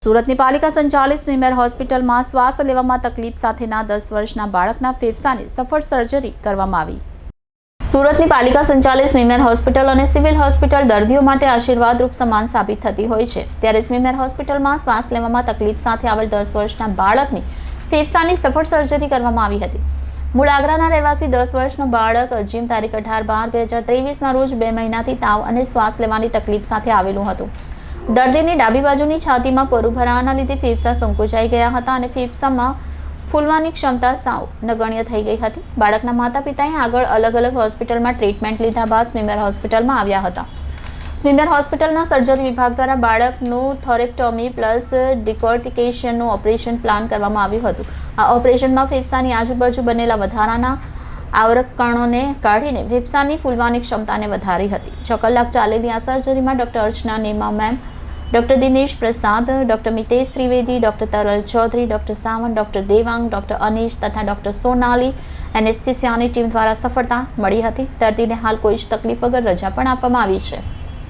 સુરતની પાલિકા સંચાલિત સ્મીમેર હોસ્પિટલમાં શ્વાસ લેવામાં તકલીફ સાથેના 10 વર્ષના બાળકના ફેફસાની સફળ સર્જરી કરવામાં આવી। સુરતની પાલિકા સંચાલિત સ્મીમેર હોસ્પિટલ અને સિવિલ હોસ્પિટલ દર્દીઓ માટે આશીર્વાદરૂપ સમાન સાબિત થતી હોય છે, ત્યારે સ્મીમેર હોસ્પિટલમાં શ્વાસ લેવામાં તકલીફ સાથે આવેલ 10 વર્ષના બાળકની ફેફસાની સફળ સર્જરી કરવામાં આવી હતી। મૂળ આગ્રાના રહેવાસી 10 વર્ષનો બાળક અજીમ તારીખ 18/12/2023ના રોજ 2 મહિનાથી તાવ અને શ્વાસ લેવાની તકલીફ સાથે આવેલું હતું। દર્દીની ડાબી બાજુની છાતીમાં પરુ ભરાવાના લીધે ફેફસા સંકોચાઈ ગયા હતા અને ફેફસામાં ફૂલવાની ક્ષમતા સાવ નગણ્ય થઈ ગઈ હતી। બાળકના માતા પિતાએ આગળ અલગ અલગ હોસ્પિટલમાં ટ્રીટમેન્ટ લીધા બાદ સ્મીમેર હોસ્પિટલમાં આવ્યા હતા। સ્મીમેર હોસ્પિટલના સર્જરી વિભાગ દ્વારા બાળકનું થોરેક્ટોમી પ્લસ ડિકોર્ટિકેશનનું ઓપરેશન પ્લાન કરવામાં આવ્યું હતું। આ ઓપરેશનમાં ફેફસાની આજુબાજુ બનેલા વધારાના આવરક કણોને કાઢીને ફેફસાની ફૂલવાની ક્ષમતાને વધારી હતી। 6 કલાક ચાલેલી આ સર્જરીમાં doctor Archana Nema ma'am, doctor Dinesh Prasad, doctor Mitesh Trivedi, doctor Taral Chaudhary, doctor Sawant, doctor Devang, doctor Anish તથા ડોક્ટર સોનાલી એનેસ્થેસિયાની ટીમ દ્વારા સફળતા મળી હતી। દર્દીને હાલ કોઈ જ તકલીફ વગર રજા પણ આપવામાં આવી છે।